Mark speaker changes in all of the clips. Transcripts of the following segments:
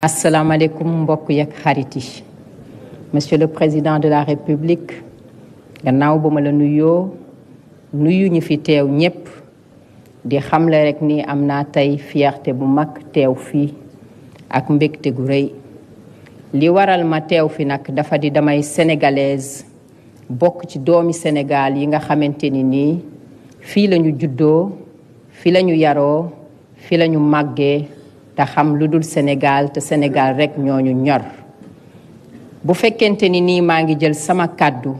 Speaker 1: asalaamaaleykum mbokk yeeg xarit yi monsieur le président de la république gannaaw ba ma la nuyu ñi fi teew ñépp di xamle rek ni am naa tey fierté bu mag teew fii ak mbégte gu rëy li waral ma teew fi nag dafa di damay sénégalaise bokk ci doomi Sénégal yi nga xamante ni nii fii lañu juddoo fii lañu yaroo fii lañu màggee te xam lu dul Sénégal te Sénégal rek ñooñu ñor bu fekkente ni nii maa ngi jël sama kàddu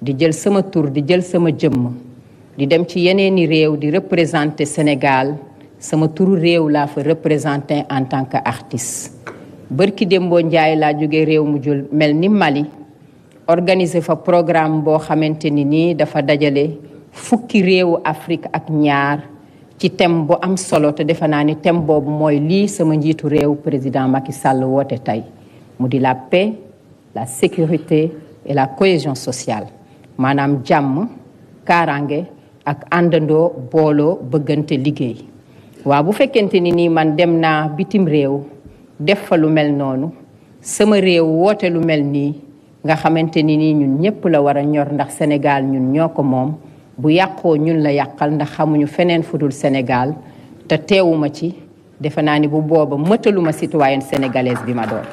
Speaker 1: di jël sama tur di jël sama jëmm di dem ci yeneeni réew di représenter Sénégal sama turu réew laa fa représenter en tant que artiste. bërki démboo Njaay laa jóge réew mu jël mel ni Mali organiser fa programme boo xamante ni nii dafa dajale fukki réewu Afrique ak ñaar ci thème bu am solo te defe naa ni thème boobu mooy lii sama njiitu réew président Macky Sall woote tey mu di la paix, la sécurité et la cohésion sociale maanaam jàmm kaaraange ak àndandoo booloo bëggante liggéey. waaw bu fekkente ni nii man dem naa bitim réew def fa lu mel noonu sama réew woote lu mel nii nga xamante ni nii ñun ñépp la war a ñor ndax Sénégal ñun ñoo ko moom. bu yàqoo ñun la yàqal ndax xamuñu feneen fudul Sénégal te teewuma ci defe naa ni bu booba mëtaluma citoyenne sénégalaise bi ma doon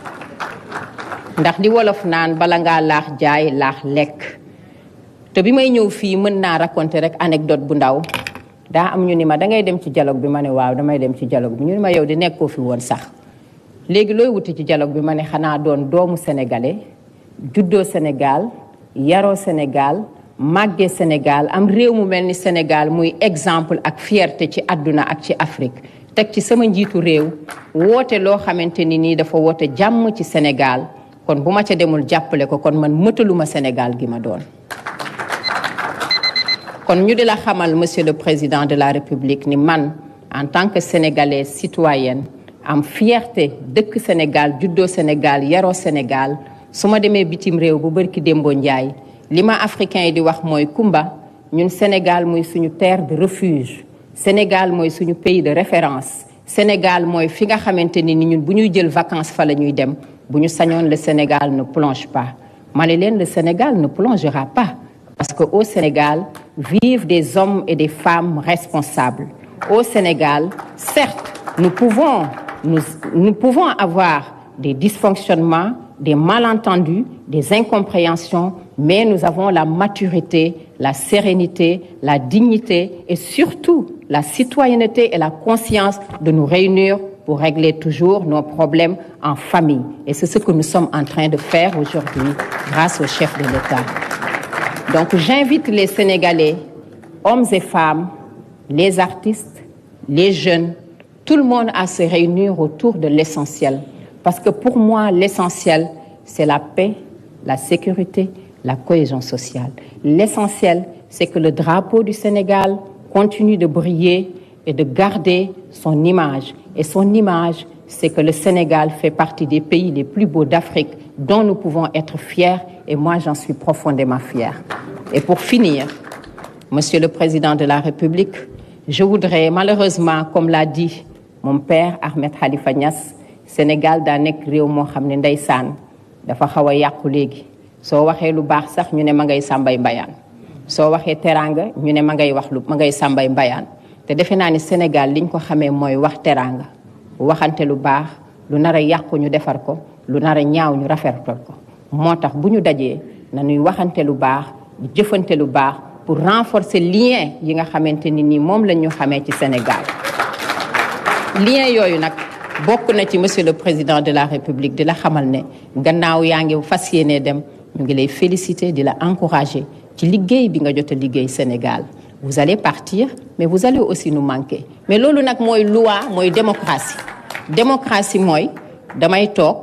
Speaker 1: ndax li wolof naan bala ngaa laax jaay laax lekk te bi may ñëw fii mën naa raconter rek anecdote bu ndaw daa am ñu ni ma dangay dem ci dialogue bi ma ne waaw damay dem ci dialogue bi ñu ni ma yow di nekkoo fi woon sax léegi looy wuti ci dialogue bi ma ne xanaa doon doomu sénégalais juddoo Sénégal yaroo Sénégal màggee Sénégal am réew mu mel ni Sénégal muy exemple ak fierté ci àdduna ak ci Afrique teg ci sama njiitu réew woote loo xamante ni nii dafa woote jàmm ci Sénégal kon bu ma ca demul jàppale ko kon man mëtaluma Sénégal gi ma doon. kon ñu di la xamal monsieur le président de la République ni man en tant que sénégalaise citoyenne am fierté dëkk Sénégal juddoo Sénégal yaroo Sénégal su ma demee bitim réew bu bërki démboo Njaay li ma africain yi di wax mooy Kumba ñun Sénégal mooy suñu terre de refuge Sénégal mooy suñu pays de référence Sénégal mooy fi nga xamante ni ñun bu ñuy jël vacances fa la ñuy dem bu ñu sañoon le Sénégal ne plonge pas ma ne leen le Sénégal ne plongera pas parce que au Sénégal vivent des hommes et des femmes responsables. Au Sénégal, certes, nous pouvons avoir des dysfonctionnements, des malentendus, des incompréhensions, mais nous avons la maturité, la sérénité, la dignité et surtout la citoyenneté et la conscience de nous réunir pour régler toujours nos problèmes en famille. Et c'est ce que nous sommes en train de faire aujourd'hui grâce au chef de l'État. Donc j'invite les Sénégalais, hommes et femmes, les artistes, les jeunes, tout le monde à se réunir autour de l'essentiel. Parce que pour moi, l'essentiel, c'est la paix, la sécurité, la cohésion sociale. L'essentiel, c'est que le drapeau du Sénégal continue de briller et de garder son image. Et son image, c'est que le Sénégal fait partie des pays les plus beaux d'Afrique dont nous pouvons être fiers. Et moi, j'en suis profondément fière. Et pour finir, Monsieur le Président de la République, je voudrais malheureusement, comme l'a dit mon père Ahmed Khalifa Niass, Sénégal daa nekk réew moo xam ne ndeysaan dafa xaw a yàqu léegi soo waxee lu baax sax ñu ne ma ngay sàmbay mbayaan soo waxee teraanga ñu ne ma ngay sàmbay mbayaan te defe naa ni Sénégal liñ ko xamee mooy wax teraanga waxante lu baax lu nar a yàqu ñu defar ko lu nar a ñaaw ñu rafetal ko moo tax bu ñu dajee nañuy waxante lu baax di jëfante lu baax pour renforcer lien yi nga xamante ni nii moom lañ ñu xamee ci Sénégal lien yooyu nag bokk na ci monsieur le président de la République di la xamal ne gannaaw yaa ngi fas yéene dem ñu ngi lay féliciter di la encourager ci liggéey bi nga jot a liggéey Sénégal vous allez partir mais vous allez aussi nous manquer mais loolu nag mooy loi mooy démocratie mooy damay toog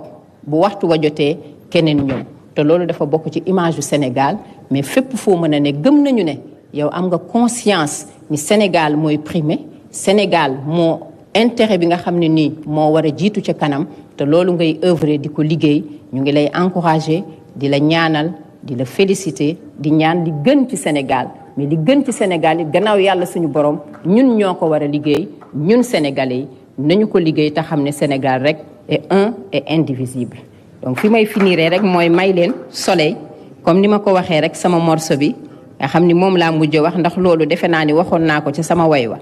Speaker 1: bu waxtu wa jotee keneen ñëw te loolu dafa bokk ci image du Sénégal mais fépp foo mën a ne gëm nañu ne yow am nga conscience ni Sénégal mooy primé Sénégal moo intérêt bi nga xam ne nii moo war a jiitu ca kanam te loolu ngay œuvrer di ko liggéey ñu ngi lay encourager di la ñaanal di la féliciter di ñaan li gën ci Sénégal mais li gën ci Sénégal it gannaaw yàlla suñu borom ñun ñoo ko war a liggéey ñun Sénégalais yi nañu ko liggéey te xam ne Sénégal rek et un et indivisible. Donc fi may finir rek mooy may leen soleil comme ni ma ko waxee rek sama morceau bi nga xam ni moom laa mujj wax ndax loolu defe naa ni waxoon naa ko ci sama way wa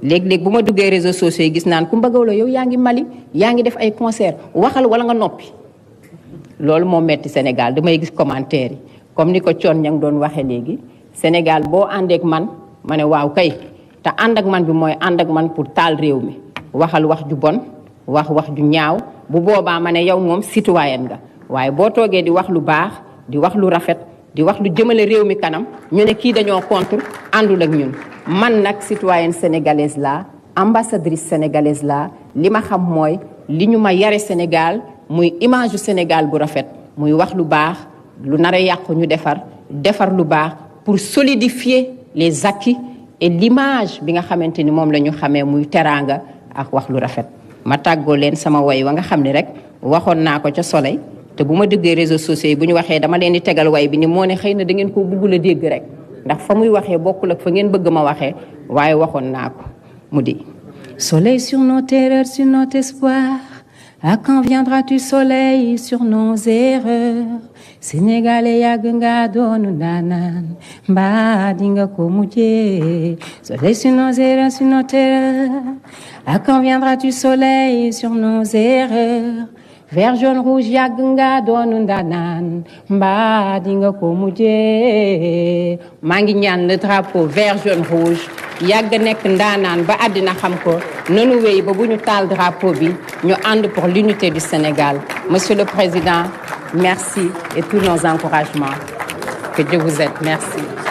Speaker 1: léeg-léeg bu ma duggee réseaux sociaux yi gis naan Coumba Gawlo yow yaa ngi Mali yaa ngi def ay concert waxal wala nga noppi loolu moo metti Sénégal damay gis commentaire yi comme ni ko Thione ña ngi doon waxee léegi Sénégal boo àndeek man ma ne waaw kay te ànd ak man bi mooy ànd ak man pour taal réew mi waxal wax ju bon wax ju ñaaw bu boobaa ma ne yow moom citoyen nga waaye boo toogee di wax lu baax di wax lu rafet di wax lu jëmale réew mi kanam ñu ne kii dañoo contre àndul ak ñun man nag citoyenne sénégalaise la ambassadrice sénégalaise la li ma xam mooy li ñu ma yare Sénégal muy image du Sénégal bu rafet muy wax lu baax lu nar a yàqu ñu defar lu baax pour solidifier les acquis et l'image bi nga xamante ni moom la ñu xamee muy teraanga ak wax lu rafet ma tàggoo leen sama woy wa nga xam ne rek waxoon naa ko ca Soleil te bu ma duggee réseaux sociaux yi bu ñu waxee dama leen di tegal way bi ni moo ne xëy na da ngeen koo bëggul a dégg rek ndax fa muy waxee bokkul ak fa ngeen bëgg ma waxee waaye waxoon naa ko mu di soleil sur nos terreurs sur notre espoir à quand viendras-tu soleil sur nos erreurs sénégalais yàgg nga doonu ndaanaan mbaa di nga ko mujjee soleil sur nos erreurs sur nos terreurs à quand viendras-tu soleil sur nos erreurs vert jaune rouge yàgg nga doonu ndaanaan mbaa di nga ko mujjee maa ngi ñaan le drapeau vert jaune rouge yàgg nekk ndaanaan ba àddina xam ko nanu wéy ba bu ñu taal drapeau bi ñu ànd pour l'unité du Sénégal. Monsieur le Président, merci et tous nos encouragements. Que Dieu vous aide. Merci.